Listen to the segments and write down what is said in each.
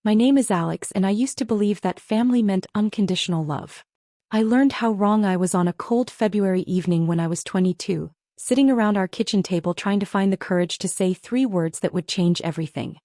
My name is Alex and I used to believe that family meant unconditional love. I learned how wrong I was on a cold February evening when I was 22, sitting around our kitchen table trying to find the courage to say 3 words that would change everything.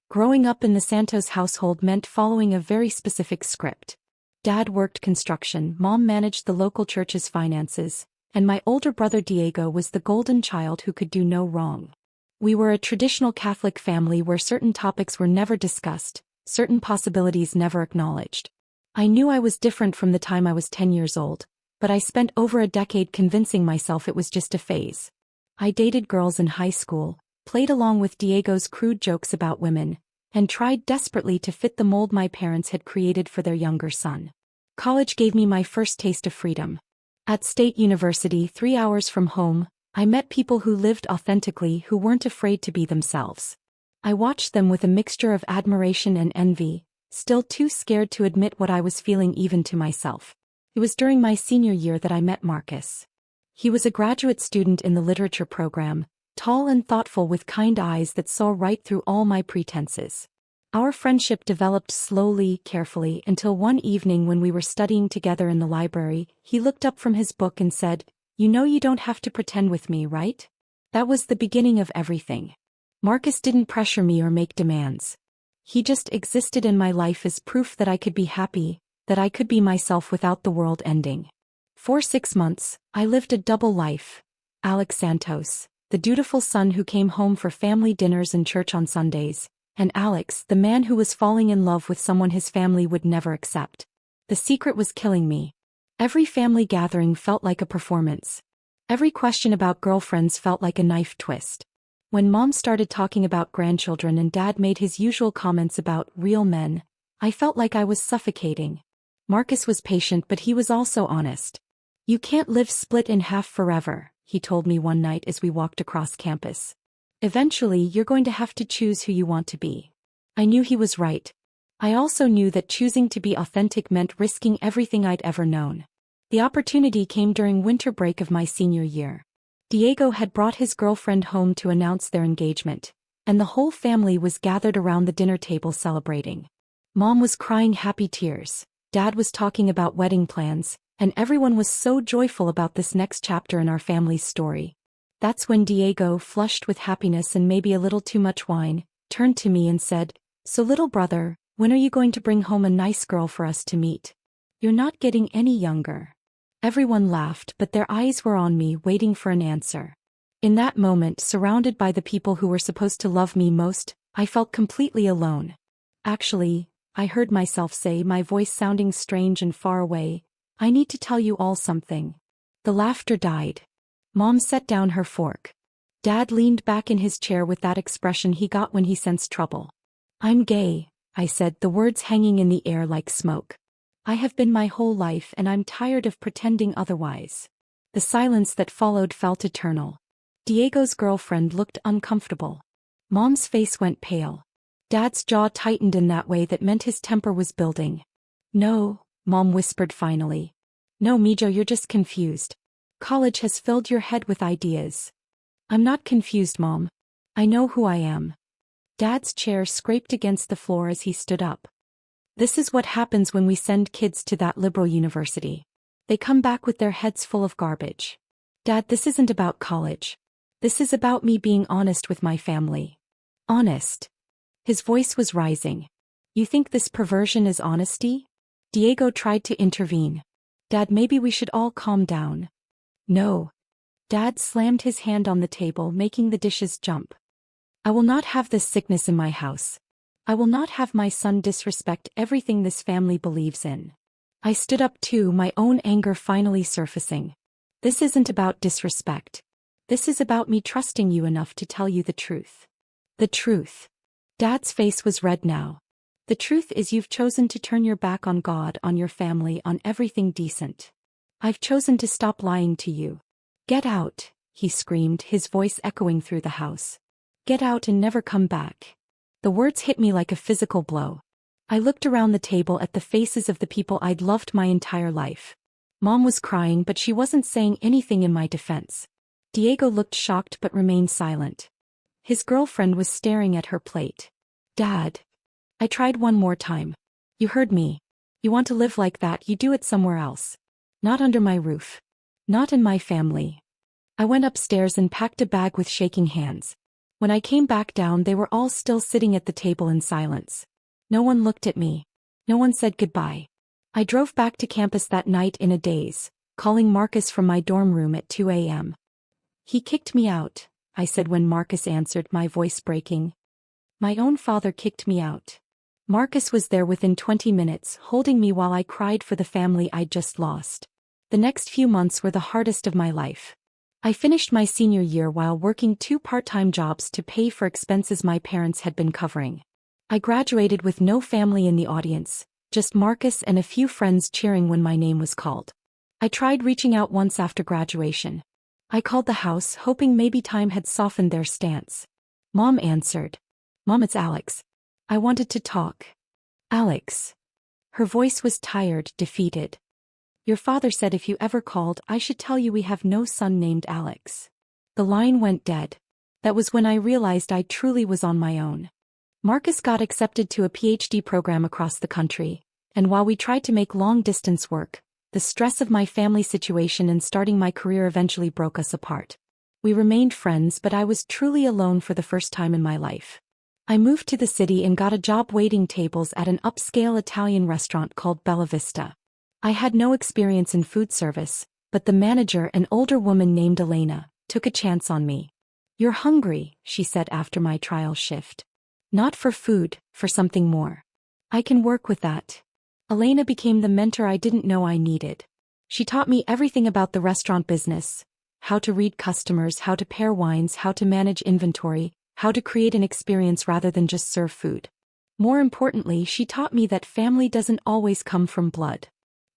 Growing up in the Santos household meant following a very specific script. Dad worked construction, Mom managed the local church's finances, and my older brother Diego was the golden child who could do no wrong. We were a traditional Catholic family where certain topics were never discussed, certain possibilities never acknowledged. I knew I was different from the time I was 10 years old, but I spent over a decade convincing myself it was just a phase. I dated girls in high school, played along with Diego's crude jokes about women, and tried desperately to fit the mold my parents had created for their younger son. College gave me my first taste of freedom. At State University, 3 hours from home, I met people who lived authentically, who weren't afraid to be themselves. I watched them with a mixture of admiration and envy, still too scared to admit what I was feeling even to myself. It was during my senior year that I met Marcus. He was a graduate student in the literature program, tall and thoughtful with kind eyes that saw right through all my pretenses. Our friendship developed slowly, carefully, until one evening when we were studying together in the library, he looked up from his book and said, "You know you don't have to pretend with me, right?" That was the beginning of everything. Marcus didn't pressure me or make demands. He just existed in my life as proof that I could be happy, that I could be myself without the world ending. For 6 months, I lived a double life. Alex Santos, the dutiful son who came home for family dinners and church on Sundays, and Alex, the man who was falling in love with someone his family would never accept. The secret was killing me. Every family gathering felt like a performance. Every question about girlfriends felt like a knife twist. When Mom started talking about grandchildren and Dad made his usual comments about real men, I felt like I was suffocating. Marcus was patient, but he was also honest. "You can't live split in half forever," he told me one night as we walked across campus. "Eventually, you're going to have to choose who you want to be." I knew he was right. I also knew that choosing to be authentic meant risking everything I'd ever known. The opportunity came during winter break of my senior year. Diego had brought his girlfriend home to announce their engagement, and the whole family was gathered around the dinner table celebrating. Mom was crying happy tears, Dad was talking about wedding plans, and everyone was so joyful about this next chapter in our family's story. That's when Diego, flushed with happiness and maybe a little too much wine, turned to me and said, "So little brother, when are you going to bring home a nice girl for us to meet? You're not getting any younger." Everyone laughed, but their eyes were on me, waiting for an answer. In that moment, surrounded by the people who were supposed to love me most, I felt completely alone. "Actually," I heard myself say, my voice sounding strange and far away, "I need to tell you all something." The laughter died. Mom set down her fork. Dad leaned back in his chair with that expression he got when he sensed trouble. "I'm gay," I said, the words hanging in the air like smoke. "I have been my whole life and I'm tired of pretending otherwise." The silence that followed felt eternal. Diego's girlfriend looked uncomfortable. Mom's face went pale. Dad's jaw tightened in that way that meant his temper was building. "No," Mom whispered finally. "No, Mijo, you're just confused. College has filled your head with ideas." "I'm not confused, Mom. I know who I am." Dad's chair scraped against the floor as he stood up. "This is what happens when we send kids to that liberal university. They come back with their heads full of garbage. Dad, this isn't about college. This is about me being honest with my family." "Honest?" His voice was rising. "You think this perversion is honesty?" Diego tried to intervene. "Dad, maybe we should all calm down." "No." Dad slammed his hand on the table, making the dishes jump. "I will not have this sickness in my house. I will not have my son disrespect everything this family believes in." I stood up too, my own anger finally surfacing. "This isn't about disrespect. This is about me trusting you enough to tell you the truth." "The truth?" Dad's face was red now. "The truth is you've chosen to turn your back on God, on your family, on everything decent. I've chosen to stop lying to you. Get out," he screamed, his voice echoing through the house. "Get out and never come back." The words hit me like a physical blow. I looked around the table at the faces of the people I'd loved my entire life. Mom was crying, but she wasn't saying anything in my defense. Diego looked shocked but remained silent. His girlfriend was staring at her plate. "Dad." I tried one more time. You heard me. You want to live like that, you do it somewhere else. Not under my roof. Not in my family. I went upstairs and packed a bag with shaking hands. When I came back down, they were all still sitting at the table in silence. No one looked at me. No one said goodbye. I drove back to campus that night in a daze, calling Marcus from my dorm room at 2 a.m. He kicked me out, I said when Marcus answered, my voice breaking. My own father kicked me out. Marcus was there within 20 minutes, holding me while I cried for the family I'd just lost. The next few months were the hardest of my life. I finished my senior year while working 2 part-time jobs to pay for expenses my parents had been covering. I graduated with no family in the audience, just Marcus and a few friends cheering when my name was called. I tried reaching out once after graduation. I called the house, hoping maybe time had softened their stance. Mom answered. Mom, it's Alex. I wanted to talk. Alex. Her voice was tired, defeated. Your father said if you ever called, I should tell you we have no son named Alex. The line went dead. That was when I realized I truly was on my own. Marcus got accepted to a PhD program across the country, and while we tried to make long-distance work, the stress of my family situation and starting my career eventually broke us apart. We remained friends, but I was truly alone for the first time in my life. I moved to the city and got a job waiting tables at an upscale Italian restaurant called Bella Vista. I had no experience in food service, but the manager, an older woman named Elena, took a chance on me. You're hungry, she said after my trial shift. Not for food, for something more. I can work with that. Elena became the mentor I didn't know I needed. She taught me everything about the restaurant business: how to read customers, how to pair wines, how to manage inventory, how to create an experience rather than just serve food. More importantly, she taught me that family doesn't always come from blood.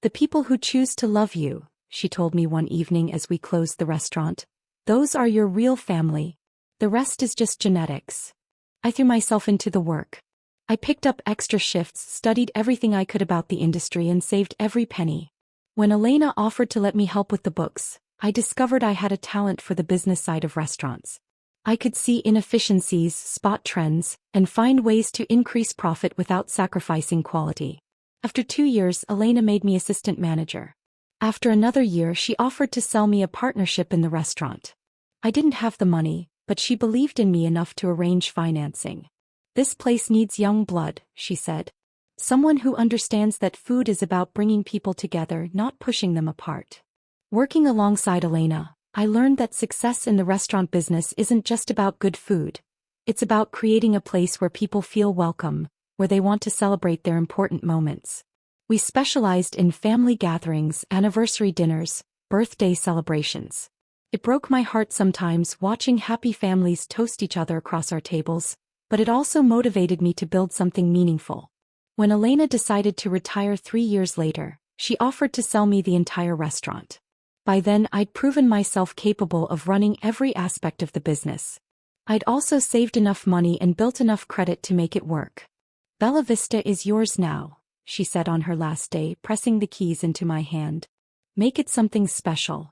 The people who choose to love you, she told me one evening as we closed the restaurant, those are your real family. The rest is just genetics. I threw myself into the work. I picked up extra shifts, studied everything I could about the industry, and saved every penny. When Elena offered to let me help with the books, I discovered I had a talent for the business side of restaurants. I could see inefficiencies, spot trends, and find ways to increase profit without sacrificing quality. After 2 years, Elena made me assistant manager. After another year, she offered to sell me a partnership in the restaurant. I didn't have the money, but she believed in me enough to arrange financing. This place needs young blood, she said. Someone who understands that food is about bringing people together, not pushing them apart. Working alongside Elena, I learned that success in the restaurant business isn't just about good food. It's about creating a place where people feel welcome, where they want to celebrate their important moments. We specialized in family gatherings, anniversary dinners, birthday celebrations. It broke my heart sometimes watching happy families toast each other across our tables, but it also motivated me to build something meaningful. When Elena decided to retire 3 years later, she offered to sell me the entire restaurant. By then, I'd proven myself capable of running every aspect of the business. I'd also saved enough money and built enough credit to make it work. Bella Vista is yours now, she said on her last day, pressing the keys into my hand. Make it something special.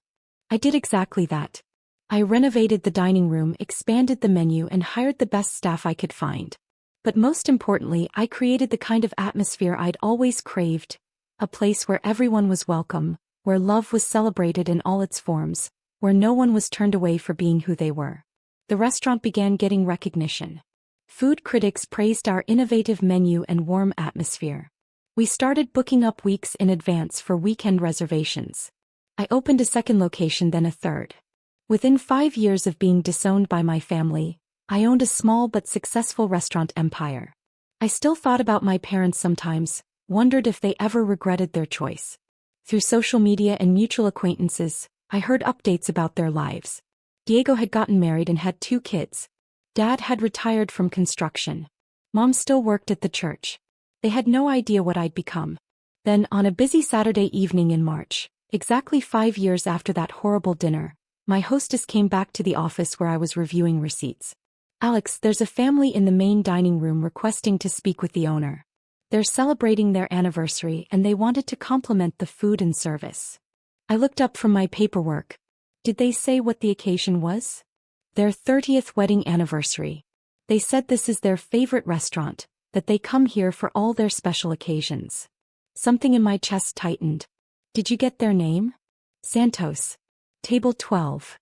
I did exactly that. I renovated the dining room, expanded the menu, and hired the best staff I could find. But most importantly, I created the kind of atmosphere I'd always craved, a place where everyone was welcome, where love was celebrated in all its forms, where no one was turned away for being who they were. The restaurant began getting recognition. Food critics praised our innovative menu and warm atmosphere. We started booking up weeks in advance for weekend reservations. I opened a second location, then a third. Within 5 years of being disowned by my family, I owned a small but successful restaurant empire. I still thought about my parents sometimes, wondered if they ever regretted their choice. Through social media and mutual acquaintances, I heard updates about their lives. Diego had gotten married and had 2 kids. Dad had retired from construction. Mom still worked at the church. They had no idea what I'd become. Then, on a busy Saturday evening in March, exactly 5 years after that horrible dinner, my hostess came back to the office where I was reviewing receipts. Alex, there's a family in the main dining room requesting to speak with the owner. They're celebrating their anniversary and they wanted to compliment the food and service. I looked up from my paperwork. Did they say what the occasion was? Their 30th wedding anniversary. They said this is their favorite restaurant, that they come here for all their special occasions. Something in my chest tightened. Did you get their name? Santos. Table 12.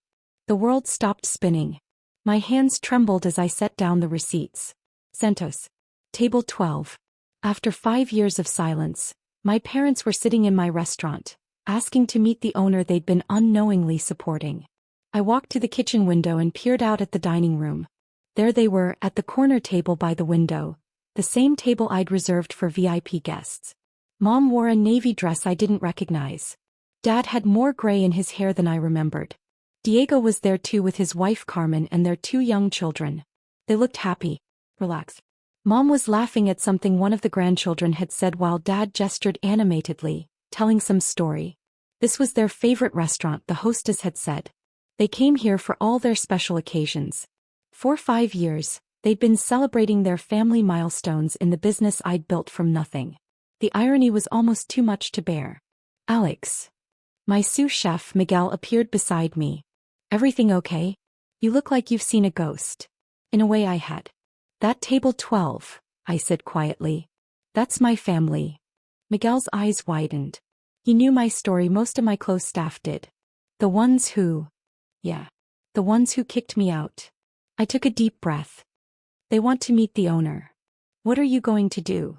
The world stopped spinning. My hands trembled as I set down the receipts. Santos. Table 12. After 5 years of silence, my parents were sitting in my restaurant, asking to meet the owner they'd been unknowingly supporting. I walked to the kitchen window and peered out at the dining room. There they were, at the corner table by the window, the same table I'd reserved for VIP guests. Mom wore a navy dress I didn't recognize. Dad had more gray in his hair than I remembered. Diego was there too, with his wife Carmen and their 2 young children. They looked happy, relaxed. Mom was laughing at something one of the grandchildren had said while Dad gestured animatedly, telling some story. This was their favorite restaurant, the hostess had said. They came here for all their special occasions. For 5 years, they'd been celebrating their family milestones in the business I'd built from nothing. The irony was almost too much to bear. Alex. My sous chef Miguel appeared beside me. Everything okay? You look like you've seen a ghost. In a way I had. That table 12, I said quietly. That's my family. Miguel's eyes widened. He knew my story, most of my close staff did. The ones who... the ones who kicked me out. I took a deep breath. They want to meet the owner. What are you going to do?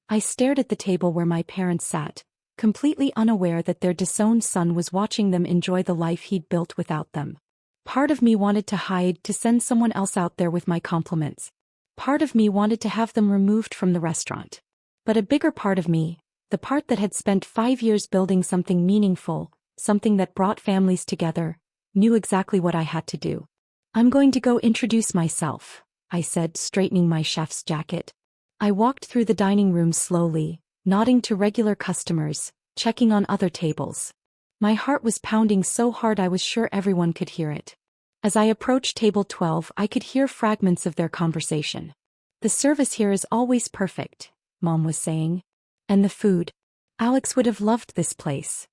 I stared at the table where my parents sat, completely unaware that their disowned son was watching them enjoy the life he'd built without them. Part of me wanted to hide, to send someone else out there with my compliments. Part of me wanted to have them removed from the restaurant. But a bigger part of me, the part that had spent 5 years building something meaningful, something that brought families together, knew exactly what I had to do. I'm going to go introduce myself, I said, straightening my chef's jacket. I walked through the dining room slowly, nodding to regular customers, checking on other tables. My heart was pounding so hard I was sure everyone could hear it. As I approached table 12, I could hear fragments of their conversation. The service here is always perfect, Mom was saying. And the food. Alex would have loved this place.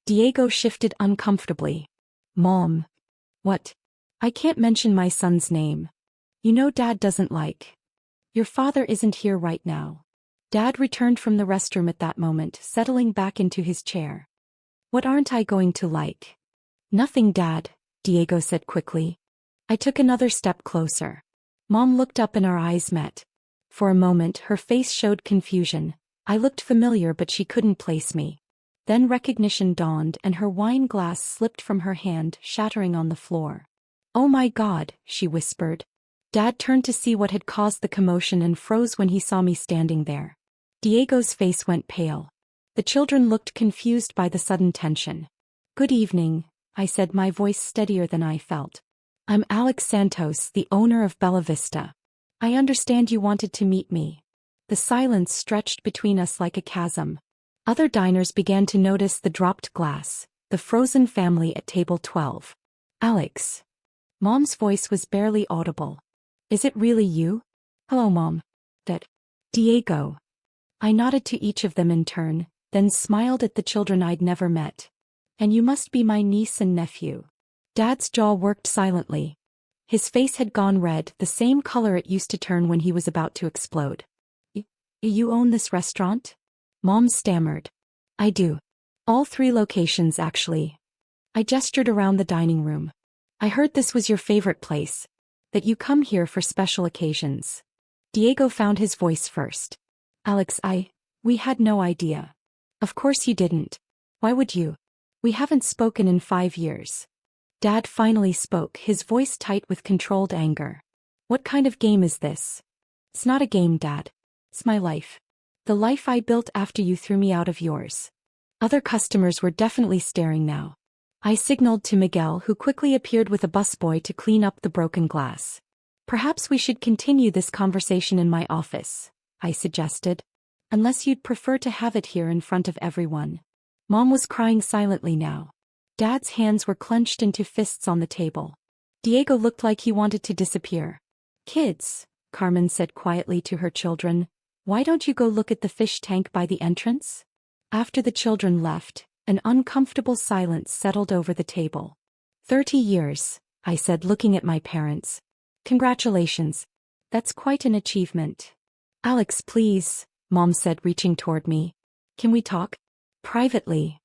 Diego shifted uncomfortably. Mom. What? I can't mention my son's name. You know Dad doesn't like. Your father isn't here right now. Dad returned from the restroom at that moment, settling back into his chair. What aren't I going to like? Nothing, Dad, Diego said quickly. I took another step closer. Mom looked up and our eyes met. For a moment her face showed confusion. I looked familiar but she couldn't place me. Then recognition dawned and her wine glass slipped from her hand, shattering on the floor. Oh my God, she whispered. Dad turned to see what had caused the commotion and froze when he saw me standing there. Diego's face went pale. The children looked confused by the sudden tension. Good evening, I said, my voice steadier than I felt. I'm Alex Santos, the owner of Bella Vista. I understand you wanted to meet me. The silence stretched between us like a chasm. Other diners began to notice the dropped glass, the frozen family at table 12. Alex. Mom's voice was barely audible. Is it really you? Hello, Mom. Diego. I nodded to each of them in turn, then smiled at the children I'd never met. And you must be my niece and nephew. Dad's jaw worked silently. His face had gone red, the same color it used to turn when he was about to explode. You own this restaurant? Mom stammered. I do. All 3 locations, actually. I gestured around the dining room. I heard this was your favorite place. That you come here for special occasions. Diego found his voice first. Alex, we had no idea. Of course you didn't. Why would you? We haven't spoken in 5 years. Dad finally spoke, his voice tight with controlled anger. What kind of game is this? It's not a game, Dad. It's my life. The life I built after you threw me out of yours. Other customers were definitely staring now. I signaled to Miguel, who quickly appeared with a busboy to clean up the broken glass. Perhaps we should continue this conversation in my office, I suggested. Unless you'd prefer to have it here in front of everyone. Mom was crying silently now. Dad's hands were clenched into fists on the table. Diego looked like he wanted to disappear. Kids, Carmen said quietly to her children, why don't you go look at the fish tank by the entrance? After the children left, an uncomfortable silence settled over the table. 30 years, I said, looking at my parents. Congratulations. That's quite an achievement. Alex, please, Mom said, reaching toward me. Can we talk? Privately.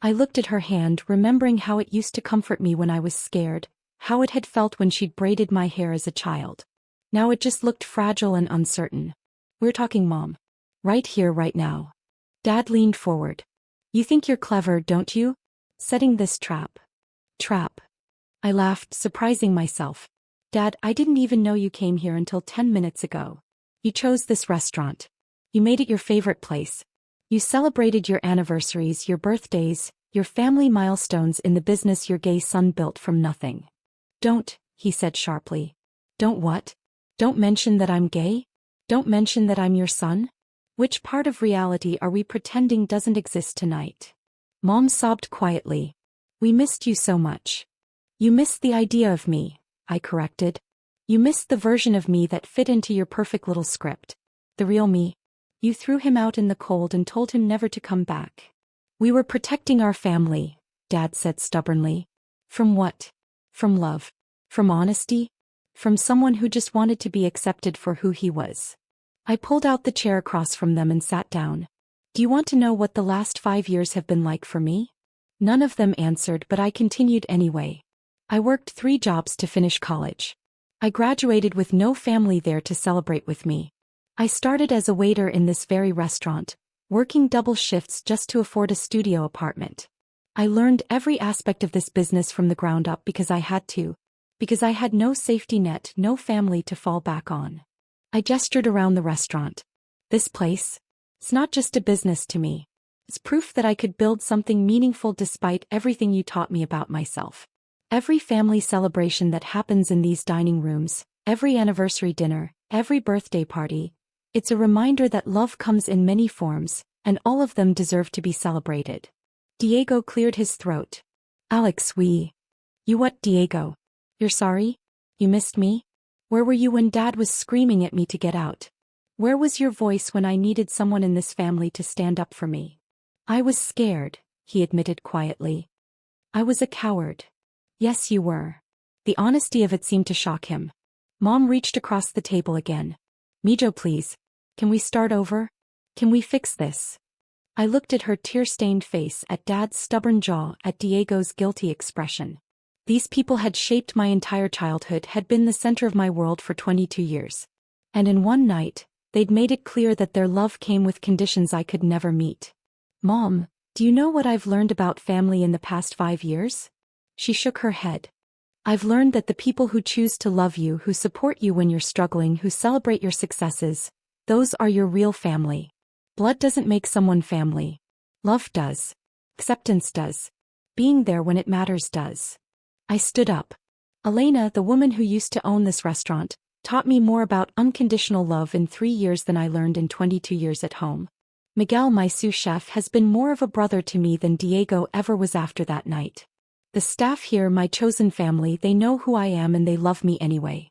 I looked at her hand, remembering how it used to comfort me when I was scared, how it had felt when she'd braided my hair as a child. Now it just looked fragile and uncertain. We're talking, Mom. Right here, right now. Dad leaned forward. You think you're clever, don't you? Setting this trap. Trap. I laughed, surprising myself. Dad, I didn't even know you came here until 10 minutes ago. You chose this restaurant. You made it your favorite place. You celebrated your anniversaries, your birthdays, your family milestones in the business your gay son built from nothing. Don't, he said sharply. Don't what? Don't mention that I'm gay? Don't mention that I'm your son? Which part of reality are we pretending doesn't exist tonight? Mom sobbed quietly. We missed you so much. You missed the idea of me, I corrected. You missed the version of me that fit into your perfect little script. The real me. You threw him out in the cold and told him never to come back. We were protecting our family, Dad said stubbornly. From what? From love. From honesty? From someone who just wanted to be accepted for who he was. I pulled out the chair across from them and sat down. Do you want to know what the last 5 years have been like for me? None of them answered, but I continued anyway. I worked 3 jobs to finish college. I graduated with no family there to celebrate with me. I started as a waiter in this very restaurant, working double shifts just to afford a studio apartment. I learned every aspect of this business from the ground up because I had to. Because I had no safety net, no family to fall back on. I gestured around the restaurant. This place? It's not just a business to me. It's proof that I could build something meaningful despite everything you taught me about myself. Every family celebration that happens in these dining rooms, every anniversary dinner, every birthday party, it's a reminder that love comes in many forms, and all of them deserve to be celebrated. Diego cleared his throat. Alex, You what, Diego? You're sorry? You missed me? Where were you when Dad was screaming at me to get out? Where was your voice when I needed someone in this family to stand up for me? I was scared, he admitted quietly. I was a coward. Yes, you were. The honesty of it seemed to shock him. Mom reached across the table again. Mijo, please. Can we start over? Can we fix this? I looked at her tear-stained face, at Dad's stubborn jaw, at Diego's guilty expression. These people had shaped my entire childhood, had been the center of my world for 22 years. And in one night, they'd made it clear that their love came with conditions I could never meet. Mom, do you know what I've learned about family in the past 5 years? She shook her head. I've learned that the people who choose to love you, who support you when you're struggling, who celebrate your successes, those are your real family. Blood doesn't make someone family. Love does. Acceptance does. Being there when it matters does. I stood up. Elena, the woman who used to own this restaurant, taught me more about unconditional love in 3 years than I learned in 22 years at home. Miguel, my sous chef, has been more of a brother to me than Diego ever was after that night. The staff here, my chosen family, they know who I am and they love me anyway.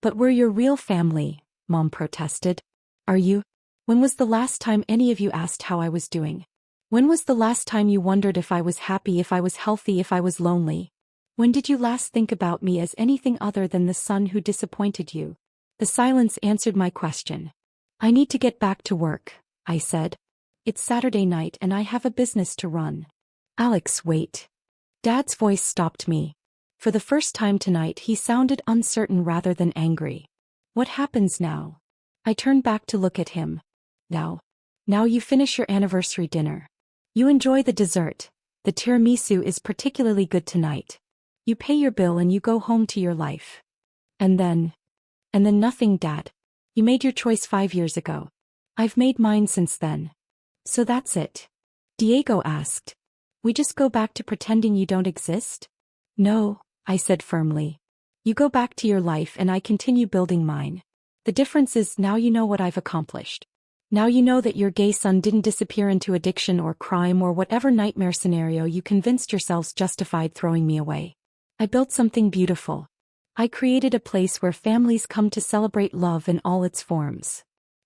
But we're your real family, Mom protested. Are you? When was the last time any of you asked how I was doing? When was the last time you wondered if I was happy, if I was healthy, if I was lonely? When did you last think about me as anything other than the son who disappointed you? The silence answered my question. I need to get back to work, I said. It's Saturday night and I have a business to run. Alex, wait. Dad's voice stopped me. For the first time tonight he sounded uncertain rather than angry. What happens now? I turned back to look at him. Now you finish your anniversary dinner. You enjoy the dessert. The tiramisu is particularly good tonight. You pay your bill and you go home to your life. And then nothing, Dad. You made your choice 5 years ago. I've made mine since then. So that's it? Diego asked. We just go back to pretending you don't exist? No, I said firmly. You go back to your life and I continue building mine. The difference is now you know what I've accomplished. Now you know that your gay son didn't disappear into addiction or crime or whatever nightmare scenario you convinced yourselves justified throwing me away. I built something beautiful. I created a place where families come to celebrate love in all its forms.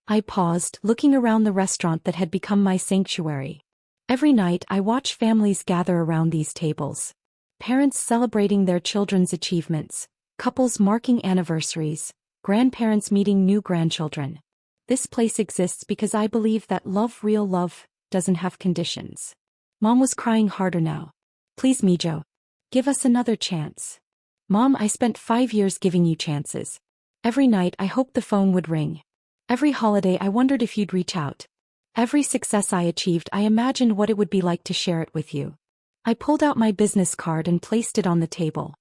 I paused, looking around the restaurant that had become my sanctuary. Every night I watch families gather around these tables. Parents celebrating their children's achievements, couples marking anniversaries, grandparents meeting new grandchildren. This place exists because I believe that love, real love, doesn't have conditions. Mom was crying harder now. Please, Mijo. Give us another chance. Mom, I spent 5 years giving you chances. Every night I hoped the phone would ring. Every holiday I wondered if you'd reach out. Every success I achieved I imagined what it would be like to share it with you. I pulled out my business card and placed it on the table.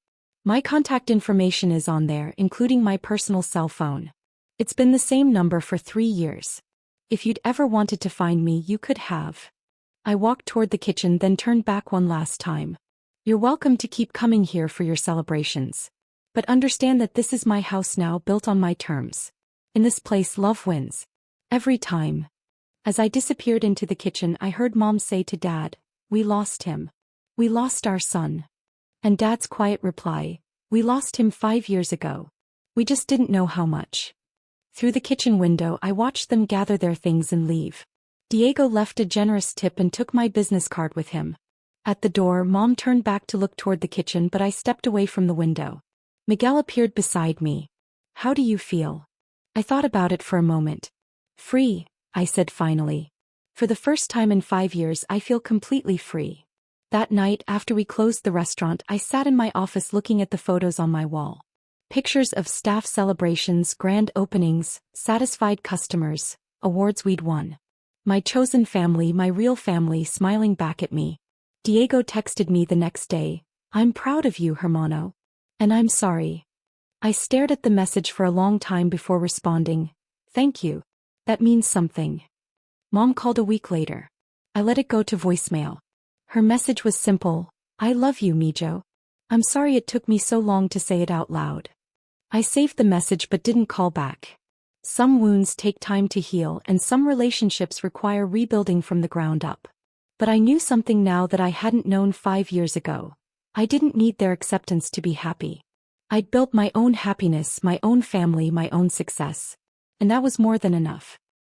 My contact information is on there, including my personal cell phone. It's been the same number for 3 years. If you'd ever wanted to find me, you could have. I walked toward the kitchen, then turned back one last time. You're welcome to keep coming here for your celebrations. But understand that this is my house now, built on my terms. In this place, love wins. Every time. As I disappeared into the kitchen, I heard Mom say to Dad, "We lost him. We lost our son." And Dad's quiet reply, "We lost him 5 years ago. We just didn't know how much." Through the kitchen window, I watched them gather their things and leave. Diego left a generous tip and took my business card with him. At the door, Mom turned back to look toward the kitchen, but I stepped away from the window. Miguel appeared beside me. "How do you feel?" I thought about it for a moment. "Free," I said finally. "For the first time in 5 years, I feel completely free." That night, after we closed the restaurant, I sat in my office looking at the photos on my wall. Pictures of staff celebrations, grand openings, satisfied customers, awards we'd won. My chosen family, my real family, smiling back at me. Diego texted me the next day, "I'm proud of you, hermano. And I'm sorry." I stared at the message for a long time before responding, "Thank you. That means something." Mom called a week later. I let it go to voicemail. Her message was simple, "I love you, Mijo. I'm sorry it took me so long to say it out loud." I saved the message but didn't call back. Some wounds take time to heal, and some relationships require rebuilding from the ground up. But I knew something now that I hadn't known 5 years ago. I didn't need their acceptance to be happy. I'd built my own happiness, my own family, my own success. And that was more than enough.